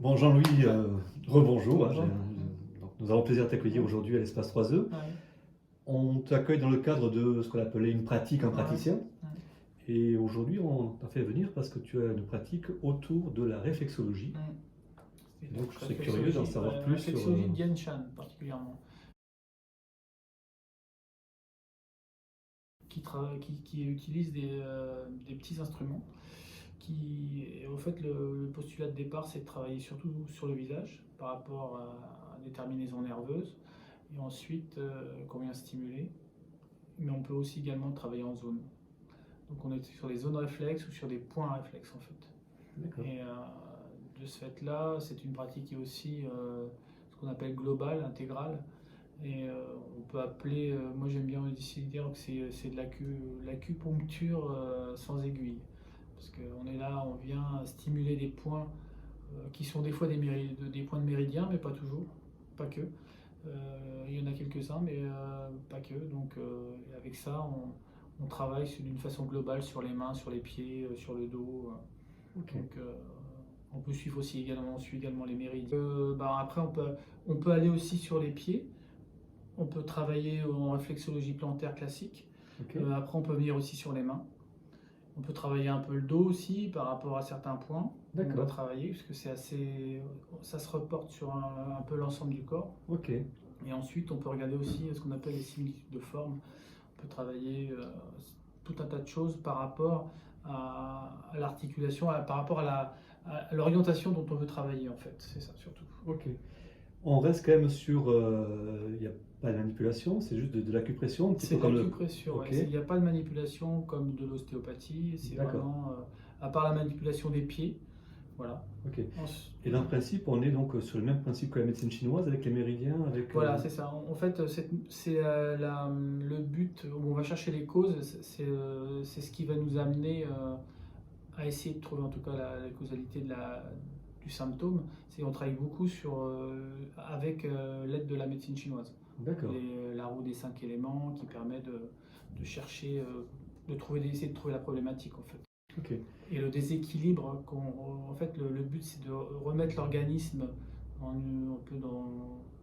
Bon, Jean-Louis, rebonjour. Bonjour. Donc, nous avons plaisir de t'accueillir aujourd'hui à l'Espace 3E. Ouais, On t'accueille dans le cadre de ce qu'on appelait une pratique, un ouais, praticien. ouais. Et aujourd'hui, on t'a fait venir parce que tu as une pratique autour de la réflexologie. Mm. Et donc, je serais curieux d'en savoir plus sur. Réflexologie de Yen Shan particulièrement, qui utilise des petits instruments. Et en fait, le postulat de départ, c'est de travailler surtout sur le visage par rapport à des terminaisons nerveuses et ensuite qu'on vient stimuler. Mais on peut aussi également travailler en zone. Donc on est sur des zones réflexes ou sur des points réflexes en fait. D'accord. Et de ce fait-là, c'est une pratique qui est aussi ce qu'on appelle globale, intégrale. Et on peut appeler, moi j'aime bien ici dire que c'est de l'acupuncture sans aiguille. Parce qu'on est là, on vient stimuler des points qui sont des fois des points de méridien, mais pas toujours, pas que. Il y en a quelques-uns, mais pas que. Donc avec ça, on travaille d'une façon globale sur les mains, sur les pieds, sur le dos. Ok. Donc on peut suivre aussi également, on suit également les méridiens. Après, on peut aller aussi sur les pieds. On peut travailler en réflexologie plantaire classique. Ok. Après, on peut venir aussi sur les mains. On peut travailler un peu le dos aussi par rapport à certains points. On va D'accord. travailler puisque ça se reporte sur un peu l'ensemble du corps. Ok. Et ensuite, on peut regarder aussi ce qu'on appelle les similitudes de forme. On peut travailler tout un tas de choses par rapport à l'articulation, par rapport à l'orientation dont on veut travailler en fait. C'est ça surtout. Ok. On reste quand même sur. Il n'y a pas de manipulation, c'est juste de l'acupression, un petit C'est peu de comme le. l'acupression, Ok. ouais. Il n'y a pas de manipulation comme de l'ostéopathie. C'est D'accord. vraiment, à part la manipulation des pieds, voilà. Ok. Et dans le principe, on est donc sur le même principe que la médecine chinoise avec les méridiens, avec. Voilà, c'est ça. En fait, c'est le but où on va chercher les causes. C'est ce qui va nous amener à essayer de trouver en tout cas la causalité du symptôme. C'est on travaille beaucoup avec l'aide de la médecine chinoise. D'accord. La roue des 5 éléments qui permet de chercher, d'essayer de trouver la problématique en fait. Ok. Et le déséquilibre, en fait, le but c'est de remettre l'organisme un peu dans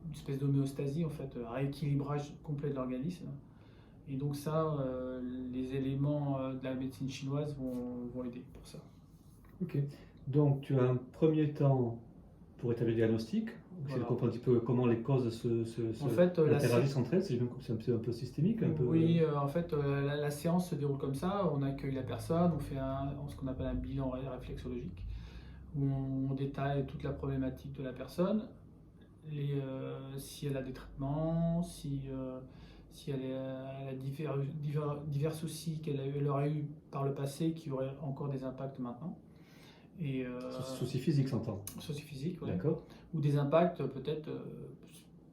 une espèce d'homéostasie, en fait, un rééquilibrage complet de l'organisme. Et donc ça, les éléments de la médecine chinoise vont aider pour ça. Ok. Donc, tu as un premier temps pour établir le diagnostic. Essayer Voilà. de comprendre un petit peu comment les causes En fait, interagissent entre elles. C'est un peu systémique, un peu. Oui, en fait, la séance se déroule comme ça. On accueille la personne, on fait ce qu'on appelle un bilan réflexologique, où on détaille toute la problématique de la personne, si elle a des traitements, si elle a divers soucis elle aurait eu par le passé qui auraient encore des impacts maintenant. Et, Souci physique, s'entend. soucis physiques, ouais. D'accord. Ou des impacts peut-être.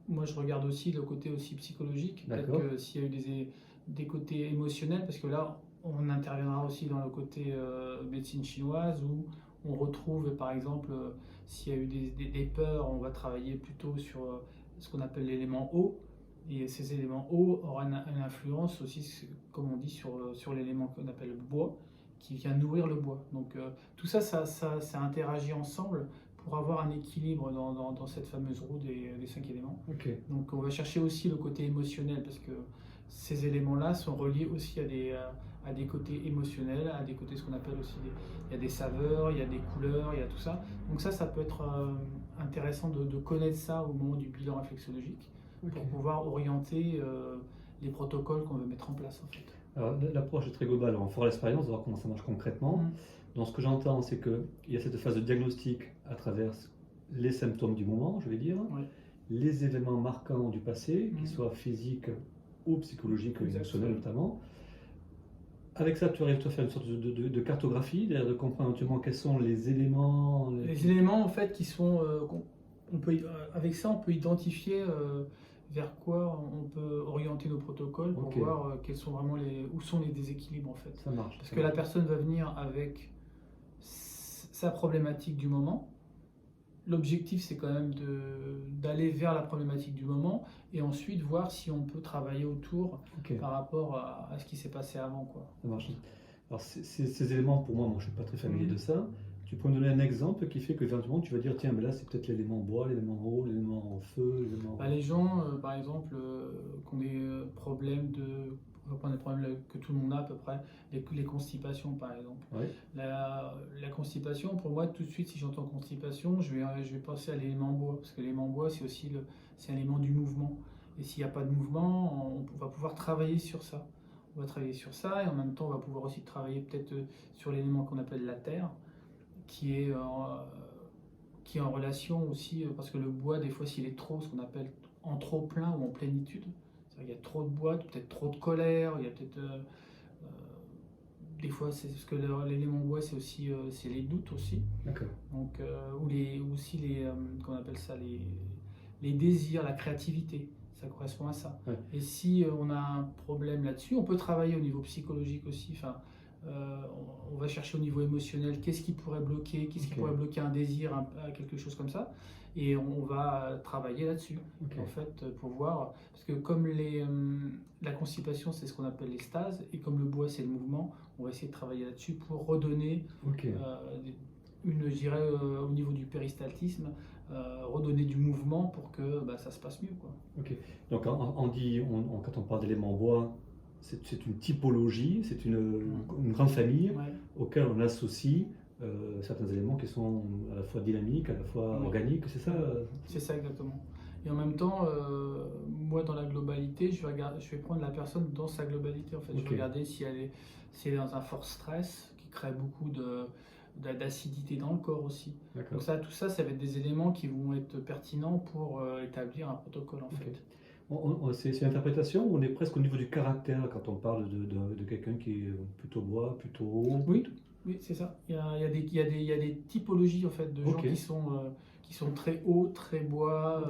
Moi, je regarde aussi le côté aussi psychologique. Peut-être D'accord. que s'il y a eu des côtés émotionnels, parce que là, on interviendra aussi dans le côté médecine chinoise où on retrouve, par exemple, s'il y a eu des peurs, on va travailler plutôt sur ce qu'on appelle l'élément eau. Et ces éléments eau auront une influence aussi, comme on dit, sur l'élément qu'on appelle le bois, qui vient nourrir le bois. Donc tout ça, ça interagit ensemble pour avoir un équilibre dans cette fameuse roue des 5 éléments. Ok. Donc on va chercher aussi le côté émotionnel parce que ces éléments-là sont reliés aussi à des côtés émotionnels, à des côtés ce qu'on appelle aussi il y a des saveurs, il y a des couleurs, il y a tout ça. Donc ça peut être intéressant de connaître ça au moment du bilan réflexologique pour pouvoir orienter les protocoles qu'on veut mettre en place en fait. Alors, l'approche est très globale. On fera l'expérience, on va voir comment ça marche concrètement. Donc, ce que j'entends, c'est qu'il y a cette phase de diagnostic à travers les symptômes du moment, je vais dire, Oui. les éléments marquants du passé, qu'ils soient physiques ou psychologiques, émotionnels notamment. Avec ça, tu arrives à faire une sorte de cartographie, de comprendre éventuellement quels sont les éléments. Les éléments en fait qui sont, avec ça, on peut identifier vers quoi on peut orienter nos protocoles pour Ok. voir quels sont vraiment où sont les déséquilibres en fait. Ça marche. Parce que la personne va venir avec sa problématique du moment. L'objectif, c'est quand même d'aller vers la problématique du moment et ensuite voir si on peut travailler autour par rapport à ce qui s'est passé avant, quoi. Ça marche. Alors, ces éléments, pour moi, je ne suis pas très familier de ça. Tu peux me donner un exemple qui fait que éventuellement tu vas dire tiens, mais là c'est peut-être l'élément bois, l'élément eau, l'élément feu, l'élément. Les gens, par exemple, qui ont des problèmes on va prendre des problèmes que tout le monde a à peu près, les constipations par exemple. Ouais. La constipation, pour moi, tout de suite, si j'entends constipation, je vais penser à l'élément bois, parce que l'élément bois, c'est aussi c'est un élément du mouvement. Et s'il n'y a pas de mouvement, on va pouvoir travailler sur ça. On va travailler sur ça, et en même temps, on va pouvoir aussi travailler peut-être sur l'élément qu'on appelle la terre, qui est en relation aussi, parce que le bois, des fois, s'il est trop, ce qu'on appelle en trop plein ou en plénitude, il y a trop de bois, peut-être trop de colère, il y a peut-être des fois, c'est parce que l'élément bois, c'est aussi c'est les doutes aussi. D'accord. Donc ou aussi qu'on appelle ça les désirs, la créativité, ça correspond à ça. Ouais. Et si on a un problème là-dessus, on peut travailler au niveau psychologique aussi. Enfin, on va chercher au niveau émotionnel qu'est-ce qui pourrait bloquer, qu'est-ce qui pourrait bloquer un désir, quelque chose comme ça, et on va travailler là-dessus. En fait, pour voir, parce que comme la constipation, c'est ce qu'on appelle les stases, et comme le bois, c'est le mouvement, on va essayer de travailler là-dessus pour redonner je dirais au niveau du péristaltisme, redonner du mouvement pour que ça se passe mieux, quoi. Donc quand on parle d'éléments bois, c'est une typologie, c'est une grande famille auquel on associe certains éléments qui sont à la fois dynamiques, à la fois organiques, c'est ça? C'est ça exactement. Et en même temps, moi dans la globalité, je vais prendre la personne dans sa globalité en fait. Je vais regarder si elle est dans un fort stress qui crée beaucoup d'acidité dans le corps aussi. Donc tout ça va être des éléments qui vont être pertinents pour établir un protocole en fait. C'est l'interprétation ou on est presque au niveau du caractère quand on parle de quelqu'un qui est plutôt bois, plutôt eau? Oui, c'est ça. Il y a des typologies en fait, de gens qui sont très hauts, très bois,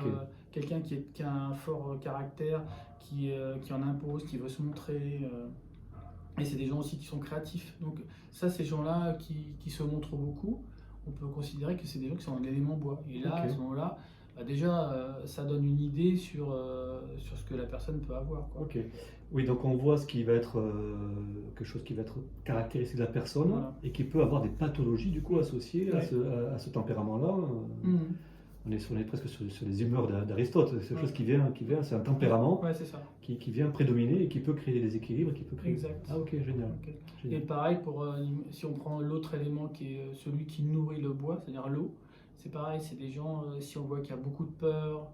quelqu'un qui a un fort caractère, qui en impose, qui veut se montrer. Et c'est des gens aussi qui sont créatifs. Donc ça, ces gens-là qui se montrent beaucoup, on peut considérer que c'est des gens qui sont dans l'élément bois. Et là, à ce moment-là, déjà, ça donne une idée sur ce que la personne peut avoir, quoi. Oui, donc on voit ce qui va être quelque chose qui va être caractéristique de la personne et qui peut avoir des pathologies du coup associées à ce tempérament-là. On est presque sur les humeurs d'Aristote. C'est quelque chose qui vient, c'est un tempérament qui vient prédominer et qui peut créer des déséquilibres, qui peut créer. Exact. Ah ok, génial. Et pareil si on prend l'autre élément qui est celui qui nourrit le bois, c'est-à-dire l'eau. C'est pareil, c'est des gens, si on voit qu'il y a beaucoup de peur,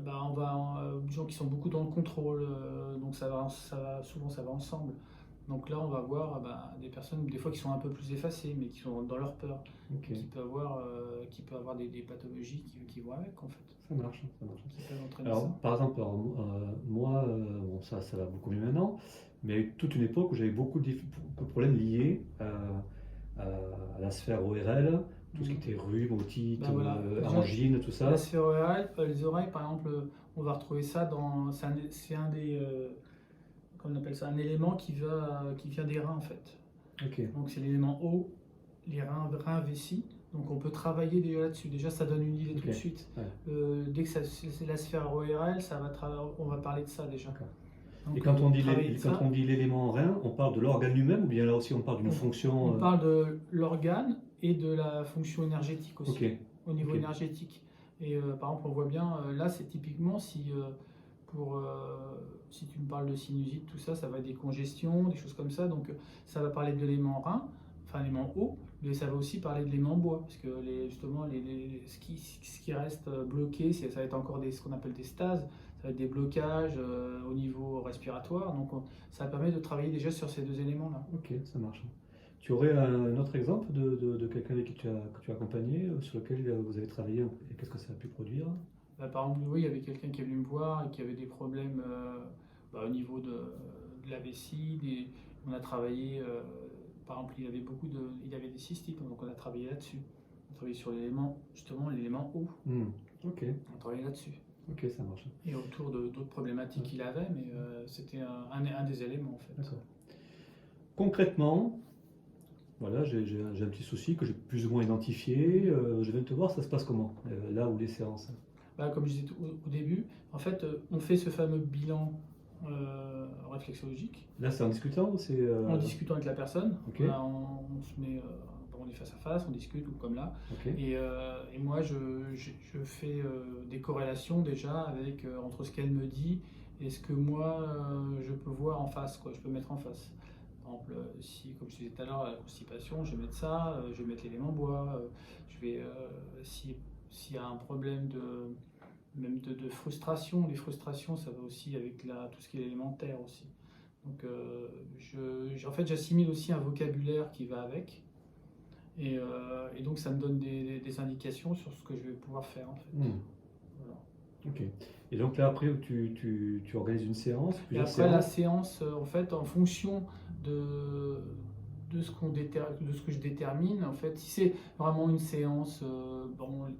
des gens qui sont beaucoup dans le contrôle, donc souvent ça va ensemble. Donc là, on va voir des personnes, des fois qui sont un peu plus effacées, mais qui sont dans leur peur, qui peut avoir des pathologies qui vont avec en fait. Ça marche. Qui peuvent entraîner alors, ça. par exemple, moi, ça va beaucoup mieux maintenant, mais il y a eu toute une époque où j'avais beaucoup de problèmes liés à la sphère ORL. Tout ce qui était rhume, otite, angine, tout ça. La sphère orale, les oreilles, par exemple, on va retrouver ça c'est un des, comment on appelle ça, un élément qui vient des reins en fait. Donc c'est l'élément eau, les reins vessis. Donc on peut travailler déjà là-dessus. Déjà ça donne une idée tout de suite. Dès que c'est la sphère ORL, on va parler de ça déjà. Donc, et quand on dit l'élément rein, on parle de l'organe lui-même ou bien là aussi on parle d'une fonction? On parle de l'organe et de la fonction énergétique aussi, au niveau énergétique. Et par exemple, on voit bien, là c'est typiquement si tu me parles de sinusite, tout ça, ça va être des congestions, des choses comme ça. Donc ça va parler de l'élément rein, enfin l'élément eau, mais ça va aussi parler de l'élément bois, parce que justement ce qui reste bloqué, ça va être encore ce qu'on appelle des stases. Ça va être des blocages au niveau respiratoire, donc ça permet de travailler déjà sur ces deux éléments-là. Ok, ça marche. Tu aurais un autre exemple de quelqu'un avec qui tu as accompagné, sur lequel vous avez travaillé et qu'est-ce que ça a pu produire? Par exemple, oui, il y avait quelqu'un qui est venu me voir et qui avait des problèmes au niveau de la vessie. On a travaillé, par exemple, il avait des cystites, donc on a travaillé là-dessus. On a travaillé sur l'élément eau. On a travaillé là-dessus. Ok, ça marche. Et autour d'autres problématiques qu'il avait, mais c'était un des éléments en fait. D'accord. Concrètement, voilà, j'ai un petit souci que j'ai plus ou moins identifié. Je viens de te voir, ça se passe comment, là où les séances? Comme je disais au début, en fait, on fait ce fameux bilan réflexologique. Là, c'est en discutant ou c'est en discutant avec la personne. On se met, on est face à face, on discute, ou comme là. Ok. Et moi, je fais des corrélations déjà avec entre ce qu'elle me dit et ce que moi, je peux voir en face, quoi, je peux mettre en face. Par exemple, si, comme je disais tout à l'heure, la constipation, je vais mettre ça, je vais mettre l'élément bois, s'il y a un problème même de frustration, les frustrations, ça va aussi avec tout ce qui est élémentaire aussi. Donc, en fait, j'assimile aussi un vocabulaire qui va avec. Et donc, ça me donne des indications sur ce que je vais pouvoir faire, en fait. Voilà. Ok. Et donc là, après, tu organises une séance, Et plusieurs après, la séances. séance, en fait, en fonction de ce que je détermine, en fait, si c'est vraiment une séance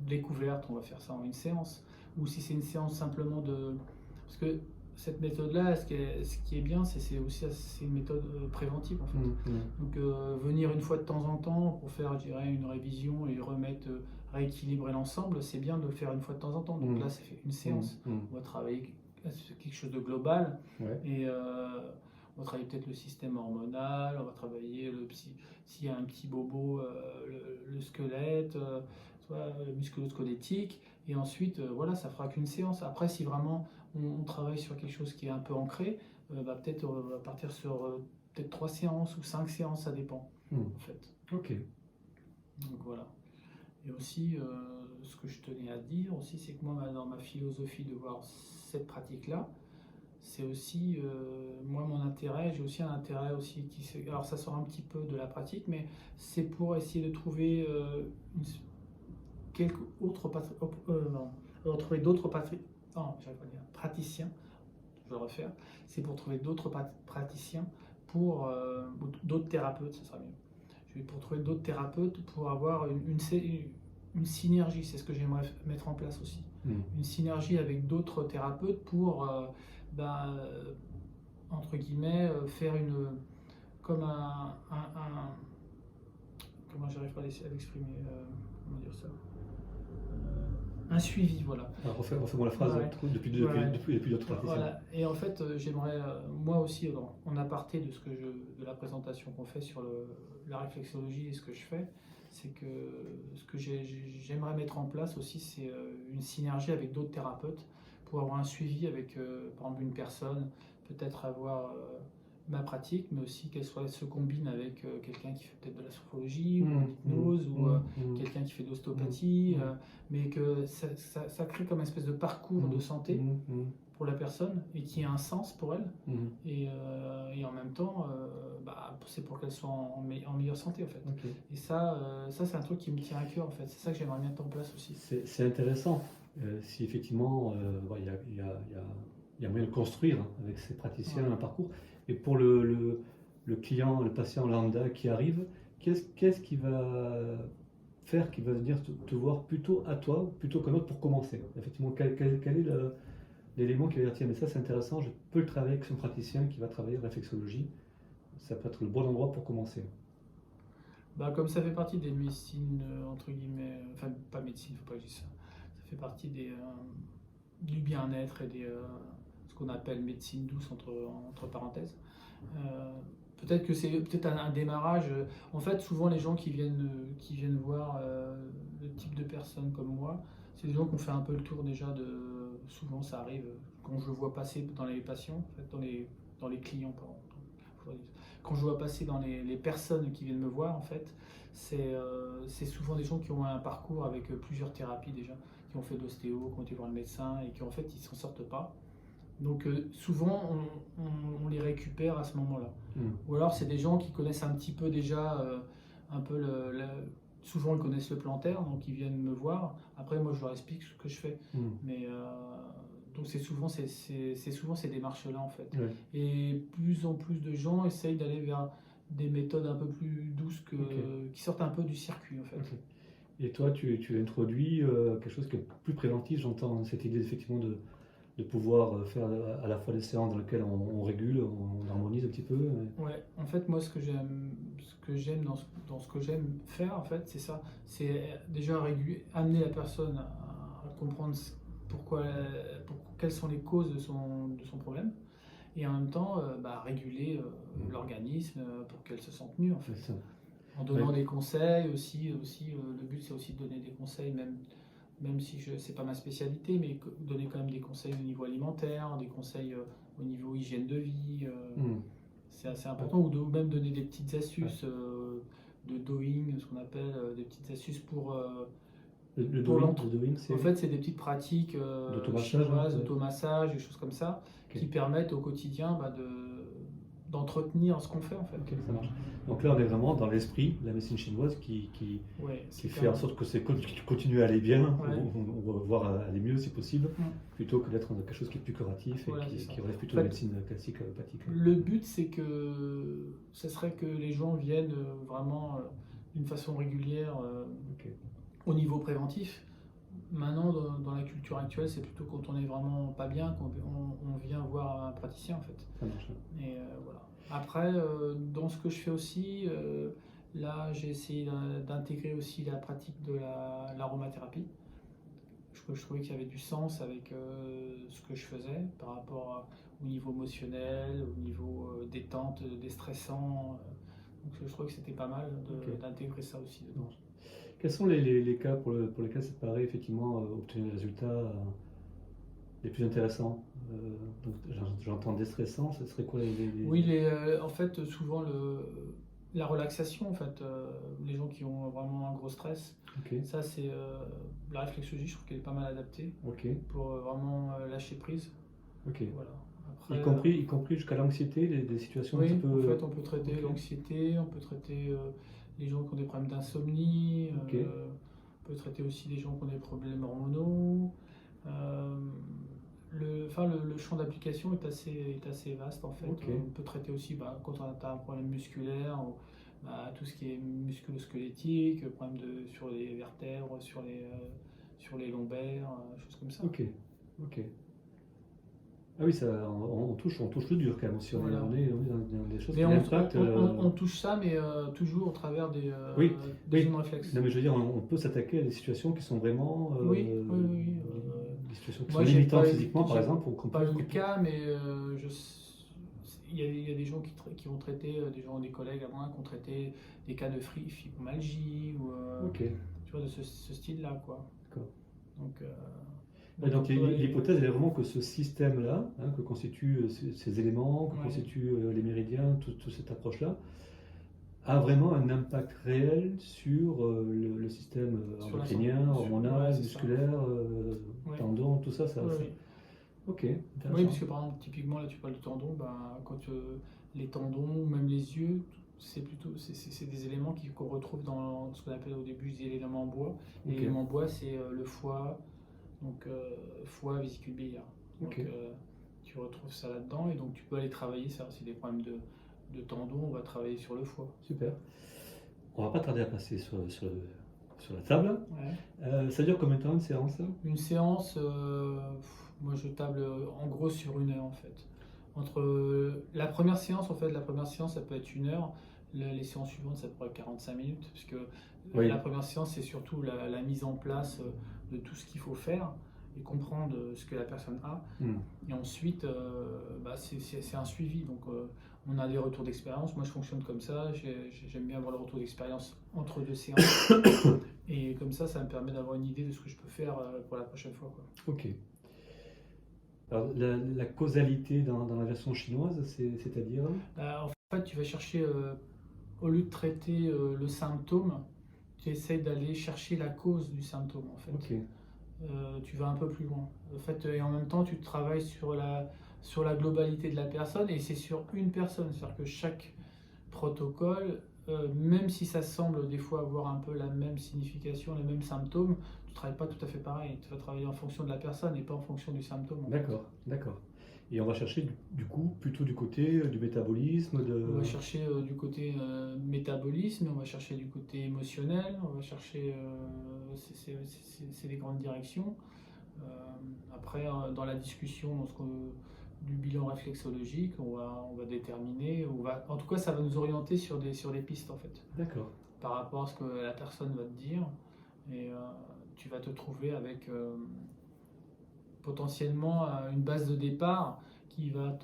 découverte, on va faire ça en une séance. Ou si c'est une séance simplement de... Parce que cette méthode-là, ce qui est bien, c'est une méthode préventive, en fait. Donc, venir une fois de temps en temps pour faire, je dirais, une révision et rééquilibrer l'ensemble, c'est bien de le faire une fois de temps en temps. Donc là, c'est fait une séance. On va travailler quelque chose de global. Ouais. Et on va travailler peut-être le système hormonal, on va travailler s'il y a un petit bobo, le squelette, soit le musculo-squelettique. Et ensuite, voilà, ça fera qu'une séance. Après, si vraiment on travaille sur quelque chose qui est un peu ancré, peut-être on va partir sur peut-être 3 séances ou 5 séances, ça dépend, en fait. Ok. Donc voilà. Et aussi, ce que je tenais à dire aussi, c'est que moi, dans ma philosophie de voir cette pratique-là, c'est aussi, moi, mon intérêt, j'ai aussi un intérêt aussi alors ça sort un petit peu de la pratique, mais c'est pour essayer de trouver trouver d'autres praticiens, je vais le refaire, c'est pour trouver d'autres praticiens ou d'autres thérapeutes, ça sera mieux. Pour trouver d'autres thérapeutes pour avoir une synergie, c'est ce que j'aimerais mettre en place aussi. Une synergie avec d'autres thérapeutes pour, entre guillemets, faire comme comment j'arrive pas à l'exprimer, comment dire ça, un suivi, voilà. Alors, refais-moi la phrase depuis d'autres praticiens. Voilà. Et en fait, j'aimerais, moi aussi, en aparté de la présentation qu'on fait sur la réflexologie et ce que je fais, c'est que ce que j'aimerais mettre en place aussi, c'est une synergie avec d'autres thérapeutes pour avoir un suivi avec, par exemple, une personne, peut-être avoir ma pratique, mais aussi qu'elle se combine avec quelqu'un qui fait peut-être de la sophrologie ou de l'hypnose ou quelqu'un qui fait de l'ostéopathie, mais que ça crée comme une espèce de parcours de santé pour la personne et qui a un sens pour elle et en même temps c'est pour qu'elle soit en meilleure santé en fait. Okay. Et ça c'est un truc qui me tient à cœur en fait, c'est ça que j'aimerais bien mettre en place aussi. C'est intéressant si effectivement il y a moyen de construire avec ces praticiens un parcours. Et pour le client, le patient lambda qui arrive, qu'est-ce qui va faire, qui va venir te voir plutôt à toi, plutôt qu'un autre pour commencer? Effectivement, quel est l'élément qui va dire tiens, mais ça c'est intéressant, je peux le travailler avec son praticien qui va travailler en réflexologie, ça peut être le bon endroit pour commencer. Comme ça fait partie des médecines, entre guillemets, enfin pas médecine, faut pas que je dise ça, ça fait partie du bien-être et ce qu'on appelle médecine douce entre parenthèses. Peut-être que c'est peut-être un démarrage. En fait, souvent les gens qui viennent voir le type de personnes comme moi, c'est des gens qui ont fait un peu le tour déjà souvent ça arrive quand je vois passer dans les patients, en fait, dans les clients, pardon. Quand je vois passer dans les personnes qui viennent me voir, en fait, c'est souvent des gens qui ont un parcours avec plusieurs thérapies déjà, qui ont fait de l'ostéo, qui ont été voir le médecin et qui en fait ils s'en sortent pas. Donc souvent on les récupère à ce moment-là. Ou alors c'est des gens qui connaissent un petit peu déjà un peu souvent ils connaissent le plantaire, donc ils viennent me voir. Après moi je leur explique ce que je fais. Mais donc c'est souvent ces démarches-là en fait. Et plus en plus de gens essayent d'aller vers des méthodes un peu plus douces qui sortent un peu du circuit en fait. Et toi tu introduis quelque chose qui est plus préventif, j'entends cette idée effectivement de pouvoir faire à la fois des séances dans lesquelles on régule, on harmonise un petit peu. Ouais, en fait, moi, ce que j'aime dans ce que j'aime faire, en fait, c'est ça. C'est déjà amener la personne à comprendre quelles sont les causes de son problème, et en même temps, réguler l'organisme pour qu'elle se sente mieux, en fait. En donnant des conseils aussi, le but c'est aussi de donner des conseils, même si c'est pas ma spécialité, mais donner quand même des conseils au niveau alimentaire, des conseils au niveau hygiène de vie, c'est assez important, ou même donner des petites astuces de doing, ce qu'on appelle des petites astuces pour Le pour doing, c'est en fait, c'est des petites pratiques chinoises, d'automassage, des choses comme ça, qui permettent au quotidien d'entretenir ce qu'on fait en fait. Ok, ça marche. Donc là, on est vraiment dans l'esprit de la médecine chinoise qui fait en sorte que c'est continue à aller bien, on va voir aller mieux si possible, plutôt que d'être dans quelque chose qui est plus curatif et qui relève plutôt de la médecine classique allopathique. Le but, c'est que ce serait que les gens viennent vraiment d'une façon régulière au niveau préventif. Maintenant, dans la culture actuelle, c'est plutôt quand on est vraiment pas bien qu'on vient voir un praticien en fait. Ça marche. Et voilà. Après, dans ce que je fais aussi, là, j'ai essayé d'intégrer aussi la pratique de l'aromathérapie. Je trouvais qu'il y avait du sens avec ce que je faisais par rapport au niveau émotionnel, au niveau détente, déstressant. Donc je trouvais que c'était pas mal d'intégrer ça aussi dedans. Quels sont les cas pour lesquels ça paraît effectivement obtenir des résultats les plus intéressants? Donc, j'entends déstressant, ce serait quoi Oui, en fait, souvent la relaxation, en fait, les gens qui ont vraiment un gros stress, ça c'est la réflexologie, je trouve qu'elle est pas mal adaptée pour vraiment lâcher prise. Voilà. Après, y compris jusqu'à l'anxiété, des situations un petit peu... en fait, on peut traiter l'anxiété, on peut traiter les gens qui ont des problèmes d'insomnie, on peut traiter aussi les gens qui ont des problèmes hormonaux. Le champ d'application est assez vaste en fait. On peut traiter aussi quand on a un problème musculaire, tout ce qui est musculo-squelettique, problème sur les vertèbres, sur les lombaires, choses comme ça. Ok. Ah oui, on touche le dur quand même aussi. On est dans des choses qui impactent. On touche ça, mais toujours au travers des zones réflexes. Non, mais je veux dire, on peut s'attaquer à des situations qui sont vraiment des situations qui sont limitantes physiquement, par exemple. Pas le cas, mais il y a des gens qui ont traité, des collègues à moi qui ont traité des cas de fibromyalgie ou tu vois, de ce style-là, quoi. Donc l'hypothèse elle est vraiment que ce système-là, que constituent ces éléments, que constituent les méridiens, toute cette approche-là, a vraiment un impact réel sur le système endocrinien, hormonal, musculaire, tendon, tout ça. Ok. Oui, parce que par exemple, typiquement, là tu parles de tendons, quand les tendons ou même les yeux, c'est des éléments qu'on retrouve dans ce qu'on appelle au début des éléments en bois. Les éléments en bois, c'est le foie. Donc foie, vésicule biliaire. Donc tu retrouves ça là-dedans et donc tu peux aller travailler ça. Si des problèmes de tendons, on va travailler sur le foie. Super. On va pas tarder à passer sur la table. Ça dure combien de temps une séance? Une séance, moi je table en gros sur 1 heure en fait. Entre la première séance, ça peut être 1 heure. Les séances suivantes, ça pourrait être 45 minutes, puisque la première séance, c'est surtout la mise en place de tout ce qu'il faut faire et comprendre ce que la personne a. Et ensuite, c'est un suivi. Donc, on a des retours d'expérience. Moi, je fonctionne comme ça. J'aime bien avoir le retour d'expérience entre 2 séances. Et comme ça me permet d'avoir une idée de ce que je peux faire pour la prochaine fois, quoi. Ok. Alors, la causalité dans la version chinoise, c'est-à-dire en fait, tu vas chercher, au lieu de traiter le symptôme, tu essaies d'aller chercher la cause du symptôme, en fait. Tu vas un peu plus loin. En fait, et en même temps, tu travailles sur la globalité de la personne, et c'est sur une personne. C'est-à-dire que chaque protocole, même si ça semble des fois avoir un peu la même signification, les mêmes symptômes, tu ne travailles pas tout à fait pareil. Tu vas travailler en fonction de la personne et pas en fonction du symptôme. D'accord. Et on va chercher du coup plutôt du côté du métabolisme. On va chercher du côté métabolisme, on va chercher du côté émotionnel, on va chercher. C'est des grandes directions. Après, dans la discussion du bilan réflexologique, on va déterminer, en tout cas, ça va nous orienter sur des pistes en fait. D'accord. Par rapport à ce que la personne va te dire, et tu vas te trouver avec potentiellement une base de départ qui va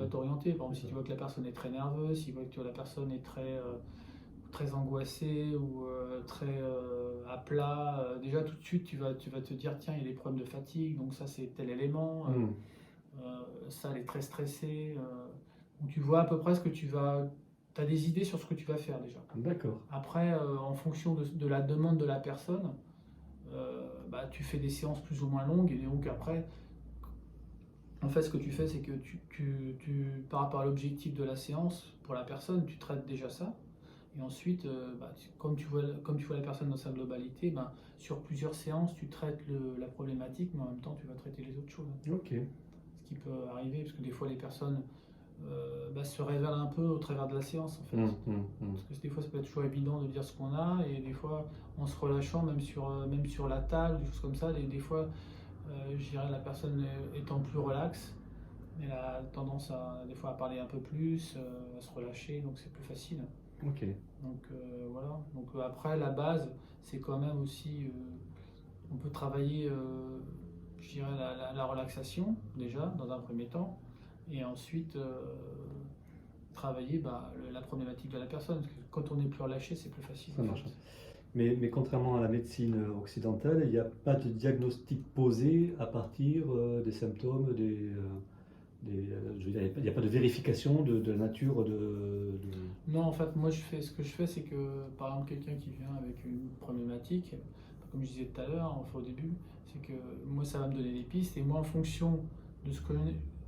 t'orienter. Par exemple, si tu vois que la personne est très nerveuse, si tu vois que la personne est très angoissé ou très à plat, déjà tout de suite tu vas te dire tiens, il y a des problèmes de fatigue, donc ça c'est tel élément, ça elle est très stressée. Donc tu vois à peu près ce que tu as des idées sur ce que tu vas faire déjà. D'accord. Après, en fonction de la demande de la personne, bah, tu fais des séances plus ou moins longues et donc après, en fait, ce que tu fais, c'est que par rapport à l'objectif de la séance, pour la personne, tu traites déjà ça. Et ensuite, bah, comme tu vois la personne dans sa globalité, bah, sur plusieurs séances, tu traites la problématique, mais en même temps, tu vas traiter les autres choses. Ok. Ce qui peut arriver, parce que des fois, les personnes bah, se révèlent un peu au travers de la séance, en fait. Parce que des fois, ça peut être toujours évident de dire ce qu'on a, et des fois, en se relâchant, même sur la table, des choses comme ça, des fois, je dirais la personne étant plus relaxe, elle a tendance des fois à parler un peu plus, à se relâcher, donc c'est plus facile. Ok. Donc voilà. Donc après, la base, c'est quand même aussi, on peut travailler, je dirais, la relaxation déjà dans un premier temps, et ensuite travailler bah, la problématique de la personne. Parce que quand on est plus relâché, c'est plus facile. Ça marche. Mais contrairement à la médecine occidentale, il n'y a pas de diagnostic posé à partir des symptômes, je veux dire, il n'y a pas de vérification de la nature Non, en fait, moi, ce que je fais, c'est que, par exemple, quelqu'un qui vient avec une problématique, comme je disais tout à l'heure, enfin au début, c'est que moi, ça va me donner des pistes, et moi, en fonction de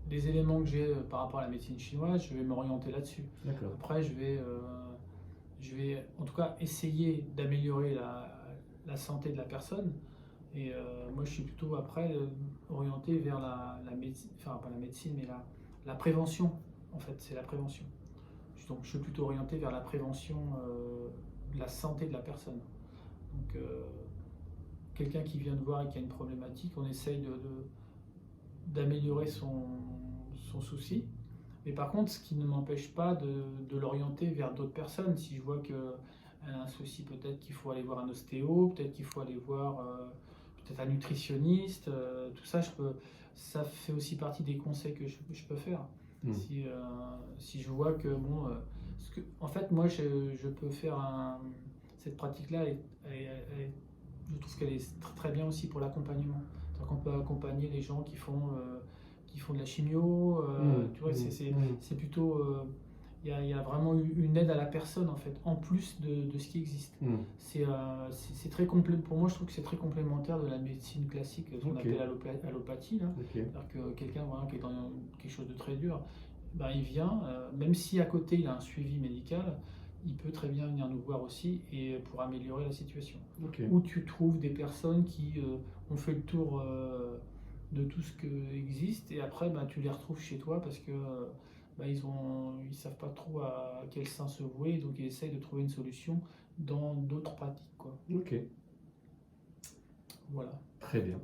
des éléments que j'ai par rapport à la médecine chinoise, je vais m'orienter là-dessus. D'accord. Après, je vais en tout cas essayer d'améliorer la santé de la personne. Et moi, je suis plutôt après orienté vers la médecine, enfin pas la médecine, mais la prévention. En fait, c'est la prévention. Donc, je suis plutôt orienté vers la prévention de la santé de la personne. Donc, quelqu'un qui vient de voir et qui a une problématique, on essaye d'améliorer son souci. Mais par contre, ce qui ne m'empêche pas de l'orienter vers d'autres personnes. Si je vois qu'elle a un souci, peut-être qu'il faut aller voir un ostéo, peut-être qu'il faut aller voir peut-être un nutritionniste, tout ça, ça fait aussi partie des conseils que je peux faire. Si je vois que, bon, en fait, moi, je peux faire cette pratique-là, je trouve qu'elle est très, très bien aussi pour l'accompagnement. C'est-à-dire qu'on peut accompagner les gens qui font de la chimio, tu vois, c'est plutôt... Il y a vraiment une aide à la personne, en fait, en plus de ce qui existe. C'est très pour moi, je trouve que c'est très complémentaire de la médecine classique, ce qu'on appelle allopathie. C'est-à-dire que quelqu'un voilà, qui est dans quelque chose de très dur, ben, il vient, même si à côté il a un suivi médical, il peut très bien venir nous voir aussi et pour améliorer la situation. Où tu trouves des personnes qui ont fait le tour de tout ce qui existe et après ben, tu les retrouves chez toi parce que ben, ils savent pas trop à quel sein se vouer, donc ils essayent de trouver une solution dans d'autres pratiques, quoi. Ok. Voilà. Très bien.